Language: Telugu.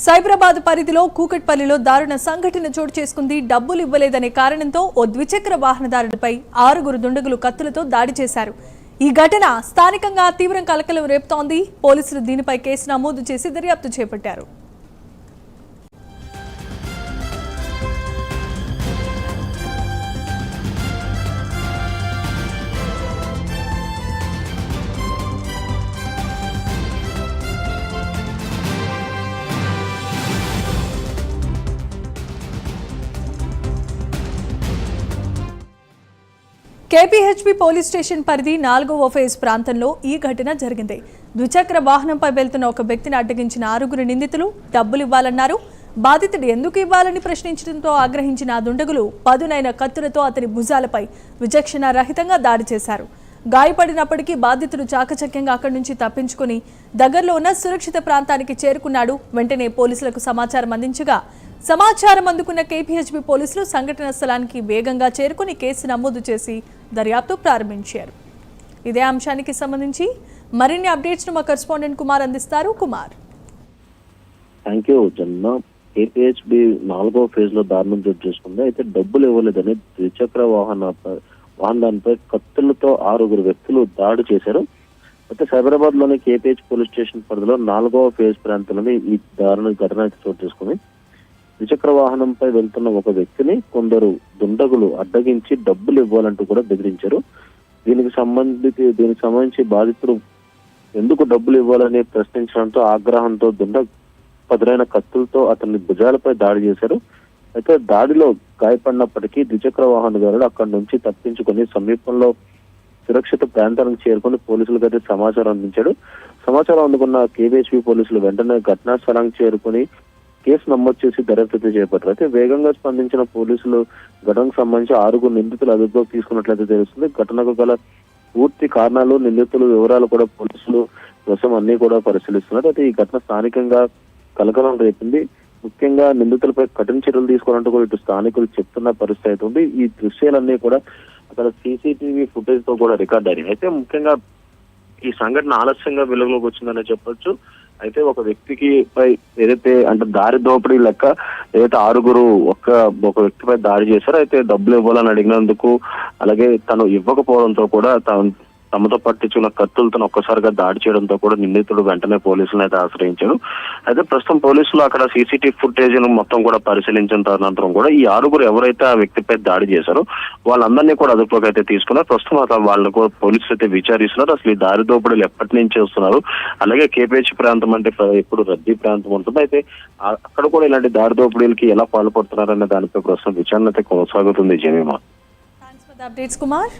సైబరాబాద్ పరిధిలో కూకట్పల్లిలో దారుణ సంఘటన చోటు చేసుకుంది. డబ్బులు ఇవ్వలేదనే కారణంతో ఓ ద్విచక్ర వాహనదారుడిపై 6 దుండగులు కత్తులతో దాడి చేశారు. ఈ ఘటన స్థానికంగా తీవ్ర కలకలం రేపుతోంది. పోలీసులు దీనిపై కేసు నమోదు చేసి దర్యాప్తు చేపట్టారు. కేపీహెచ్బీ పోలీస్ స్టేషన్ పరిధి 4వ ఫేజ్ ప్రాంతంలో ఈ ఘటన జరిగింది. ద్విచక్ర వాహనంపై వెళ్తున్న ఒక వ్యక్తిని అడ్డగించిన 6 నిందితులు డబ్బులు ఇవ్వాలన్నారు. బాధితుడు ఎందుకు ఇవ్వాలని ప్రశ్నించడంతో ఆగ్రహించిన దుండగులు పదునైన కత్తులతో అతని భుజాలపై విచక్షణ రహితంగా దాడి చేశారు. గాయపడినప్పటికీ బాధితుడు చాకచక్యంగా అక్కడి నుంచి తప్పించుకుని దగ్గరలో ఉన్న సురక్షిత ప్రాంతానికి చేరుకున్నాడు. వెంటనే పోలీసులకు సమాచారం అందించగా సమాచారం అందుకున్న కేపీహెచ్బీ పోలీసులు సంఘటన స్థలానికి వేగంగా చేరుకుని కేసు నమోదు చేసి దర్యాప్తు ప్రారంభించారు. ఇదే అంశానికి సంబంధించి మరిన్ని అప్డేట్స్ ను మా కరెస్పాండెంట్ కుమార్ అందిస్తారు. కుమార్, థ్యాంక్ యూ జన్న. కేపీహెచ్బీ 4వ ఫేజ్ లో దారుణం చోటు చేసుకుంది. అయితే డబ్బులు ఇవ్వలేదని ద్విచక్ర వాహనాలపై కత్తులతో 6 వ్యక్తులు దాడి చేశారు. అయితే సైబరాబాద్ లోని కేపీహెచ్ పోలీస్ స్టేషన్ పరిధిలో 4వ ఫేజ్ ప్రాంతంలోని ఈ దారుణ ఘటన చోటు చేసుకుంది. ద్విచక్ర వాహనంపై వెళ్తున్న ఒక వ్యక్తిని కొందరు దుండగులు అడ్డగించి డబ్బులు ఇవ్వాలంటూ కూడా బెదిరించారు. దీనికి సంబంధించి బాధితుడు ఎందుకు డబ్బులు ఇవ్వాలని ప్రశ్నించడంతో ఆగ్రహంతో పదునైన కత్తులతో అతని భుజాలపై దాడి చేశారు. అయితే దాడిలో గాయపడినప్పటికీ ద్విచక్ర వాహనదారుడు అక్కడి నుంచి తప్పించుకొని సమీపంలో సురక్షిత ప్రాంతానికి చేరుకుని పోలీసులకు అయితే సమాచారం అందించాడు. సమాచారం అందుకున్న కేపీహెచ్బీ పోలీసులు వెంటనే ఘటనా స్థలానికి చేరుకుని కేసు నమోదు చేసి దర్యాప్తు చేపట్టారు. అయితే వేగంగా స్పందించిన పోలీసులు ఘటనకు సంబంధించి 6 నిందితులు అదుపులోకి తీసుకున్నట్లయితే తెలుస్తుంది. ఘటనకు గల పూర్తి కారణాలు, నిందితుల వివరాలు కూడా పోలీసులు కోసం అన్ని కూడా పరిశీలిస్తున్నారు. అయితే ఈ ఘటన స్థానికంగా కలకలం రేపింది. ముఖ్యంగా నిందితులపై కఠిన చర్యలు తీసుకోవాలంటూ కూడా ఇటు స్థానికులు చెప్తున్న పరిస్థితి ఉంది. ఈ దృశ్యాలన్నీ కూడా అక్కడ సీసీటీవీ ఫుటేజ్ తో కూడా రికార్డ్ అయ్యాయి. అయితే ముఖ్యంగా ఈ సంఘటన ఆలస్యంగా వెలుగులోకి వచ్చిందనే చెప్పొచ్చు. అయితే ఒక వ్యక్తికి పై ఏదైతే అంటే దారి దోపిడీ లెక్క ఏదైతే 6 ఒక వ్యక్తిపై దాడి చేశారో, అయితే డబ్బులు ఇవ్వాలని అడిగినందుకు అలాగే తను ఇవ్వకపోవడంతో కూడా తమతో పట్టించుకున్న కత్తులతో ఒక్కసారిగా దాడి చేయడంతో కూడా నిందితుడు వెంటనే పోలీసులను అయితే ఆశ్రయించారు. అయితే ప్రస్తుతం పోలీసులు అక్కడ సీసీటీవీ ఫుటేజ్ మొత్తం కూడా పరిశీలించిన అనంతరం కూడా ఈ 6 ఎవరైతే ఆ వ్యక్తిపై దాడి చేశారో వాళ్ళందరినీ కూడా అదుపులోకి అయితే తీసుకున్నారు. ప్రస్తుతం అసలు వాళ్ళని కూడా పోలీసులు అయితే విచారిస్తున్నారు. అసలు ఈ దారి దోపిడీలు ఎప్పటి నుంచి చేస్తున్నారు, అలాగే కేపీహెచ్ ప్రాంతం అంటే ఎప్పుడు రద్దీ ప్రాంతం ఉంటుంది, అయితే అక్కడ కూడా ఇలాంటి దారి దోపిడీలకి ఎలా పాల్పడుతున్నారనే దానిపై ప్రస్తుతం విచారణ అయితే కొనసాగుతుంది. Jemimah, thanks for the updates Kumar.